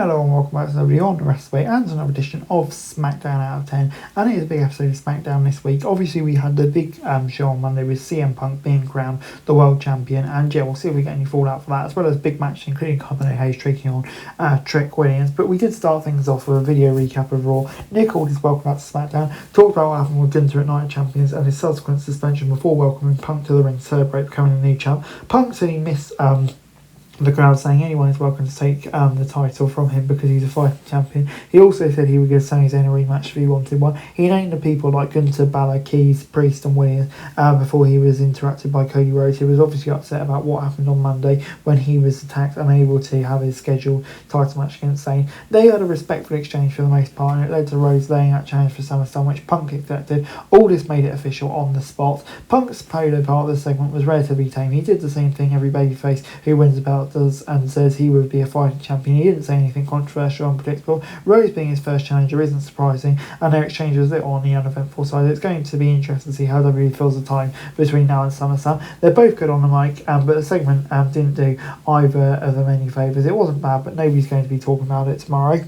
Hello and welcome back to another video on the rest of the way and to another edition of Smackdown Out of 10. And it is a big episode of Smackdown this week. Obviously we had the big show on Monday with CM Punk being crowned the world champion, and yeah, we'll see if we get any fallout for that, as well as big matches including Carmelo Hayes taking on Trick Williams. But we did start things off with a video recap of Raw. Nick Aldis welcomed back to Smackdown, talked about what happened with Gunther at Night of Champions and his subsequent suspension before welcoming Punk to the ring to celebrate becoming the new champ. Punk said he missed the crowd, saying anyone is welcome to take the title from him because he's a fighting champion. He also said he would give Sami Zayn a rematch if he wanted one. He named the people like Gunther, Balor, Keys, Priest and Williams before he was interrupted by Cody Rhodes. He was obviously upset about what happened on Monday when he was attacked, unable to have his scheduled title match against Zayn. They had a respectful exchange for the most part, and it led to Rhodes laying out challenge for SummerSlam, which Punk accepted. Aldis made it official on the spot. Punk's polo part of the segment was relatively tame. He did the same thing every babyface who wins the belt does, and says he would be a fighting champion. He didn't say anything controversial or unpredictable. Rhodes being his first challenger isn't surprising, and their exchange was little on the uneventful side. It's going to be interesting to see how WWE fills the time between now and SummerSlam. They're both good on the mic, but the segment didn't do either of them any favours. It wasn't bad, but nobody's going to be talking about it tomorrow.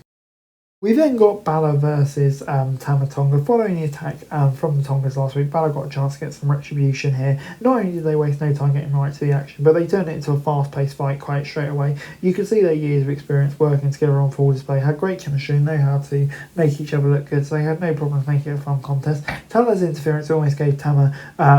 We then got Balor versus Tama Tonga. Following the attack from the Tongas last week, Balor got a chance to get some retribution here. Not only did they waste no time getting right to the action, but they turned it into a fast-paced fight quite straight away. You could see their years of experience working together on full display, had great chemistry and know how to make each other look good, so they had no problems making it a fun contest. Tama's interference almost gave Tama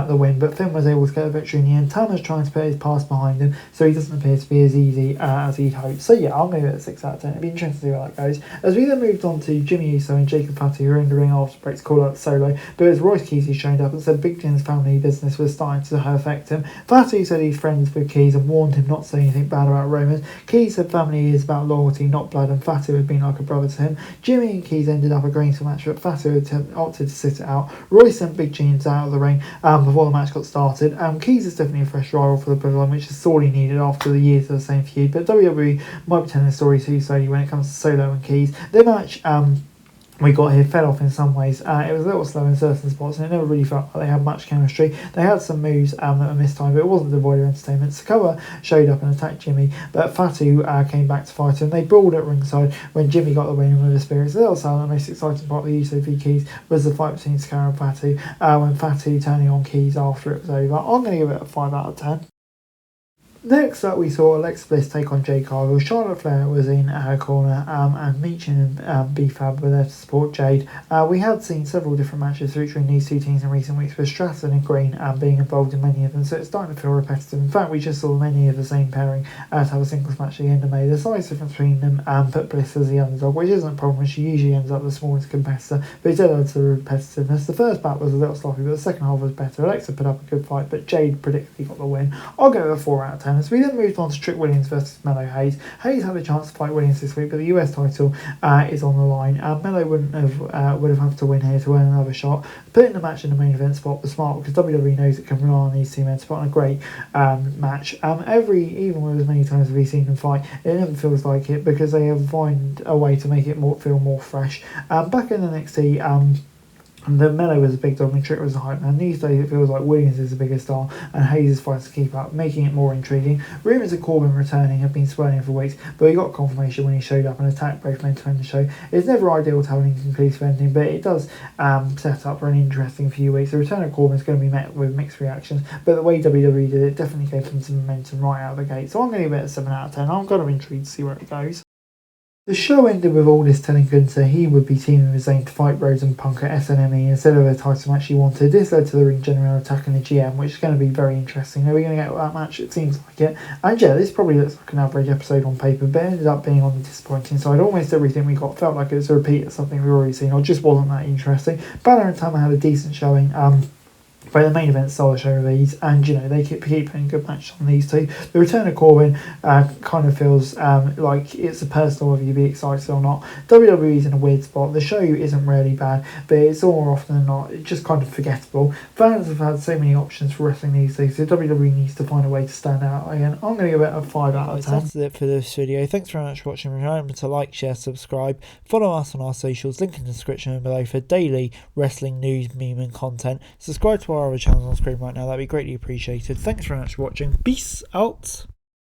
the win, but Finn was able to get a victory in the end. Tama's trying to put his past behind him, so he doesn't appear to be as easy as he'd hoped. So yeah, I'll give it a 6 out of 10. It'd be interesting to see how that goes. As we then moved on to Jimmy Uso and Jacob Fatu, who were in the ring after breaks, called out Solo, but it was Royce Keys who showed up and said Big Jim's family business was starting to affect him. Fatu said he's friends with Keys and warned him not to say anything bad about Roman. Keys said family is about loyalty, not blood, and Fatu had been like a brother to him. Jimmy and Keys ended up agreeing to a match, but Fatu had opted to sit it out. Royce sent Big James out of the ring before the match got started. Keys is definitely a fresh rival for the Bloodline, which is sorely needed after the years of the same feud, but WWE might be telling the story too slowly when it comes to Solo and Keys. Their match we got here fell off in some ways. It was a little slow in certain spots, and it never really felt like they had much chemistry. They had some moves that were mistimed, but it wasn't devoid of entertainment. Sikoa showed up and attacked Jimmy, but Fatu came back to fight him. They brawled at ringside when Jimmy got the win with the spirits. A little sad. The most exciting part of the Uso v Keys was the fight between Sikoa and Fatu, when Fatu turning on Keys after it was over. I'm going to give it a 5 out of 10. Next up, we saw Alexa Bliss take on Jade Cargill. Charlotte Flair was in her corner, and Meechin and B-Fab were there to support Jade. We had seen several different matches featuring these two teams in recent weeks, with Stratton and Green being involved in many of them, so it's starting to feel repetitive. In fact, we just saw many of the same pairing to have a singles match at the end of May. The size difference between them put Bliss as the underdog, which isn't a problem. She usually ends up the smallest competitor, but it did add to the repetitiveness. The first bat was a little sloppy, but the second half was better. Alexa put up a good fight, but Jade predictably got the win. I'll give it a 4 out of 10. As we then moved on to Trick Williams versus Melo Hayes. Hayes had a chance to fight Williams this week, but the US title is on the line. Melo would have had to win here to earn another shot. Putting the match in the main event spot was smart, because WWE knows it can rely on these two men to put on a great match. Even with as many times as we've seen them fight, it never feels like it, because they have found a way to make it feel more fresh. Back in NXT, the Melo was a big dog and Trick was a hype man. These days it feels like Williams is the bigger star and Hayes is fighting to keep up, making it more intriguing. Rumours of Corbin returning have been swirling for weeks, but we got confirmation when he showed up and attacked both men to end the show. It's never ideal to have an inconclusive ending, but it does set up for an interesting few weeks. The return of Corbin is going to be met with mixed reactions, but the way WWE did it definitely gave them some momentum right out of the gate. So I'm going to give it a 7 out of 10. I'm kind of intrigued to see where it goes. The show ended with Aldis telling Gunther he would be teaming with Zayn to fight Rhodes and Punk at SNME instead of a title match he wanted. This led to the ring general attacking the GM, which is going to be very interesting. Are we going to get that match? It seems like it. And yeah, this probably looks like an average episode on paper, but it ended up being on the disappointing side. Almost everything we got felt like it was a repeat of something we've already seen, or just wasn't that interesting. Balor and Tama had a decent showing. But the main event stole the show with these, and they keep putting good matches on these two. The return of Corbin kind of feels like it's a personal whether you be excited or not. WWE's in a weird spot. The show isn't really bad, but it's all more often than not it's just kind of forgettable. Fans have had so many options for wrestling these days, so WWE needs to find a way to stand out again. I'm going to give it a 5 out of 10. That's it for this video. Thanks very much for watching. Remember to like, share, subscribe, follow us on our socials, link in the description below for daily wrestling news, meme and content. Subscribe to our other channels on screen right now, that'd be greatly appreciated. Thanks very much for watching. Peace out.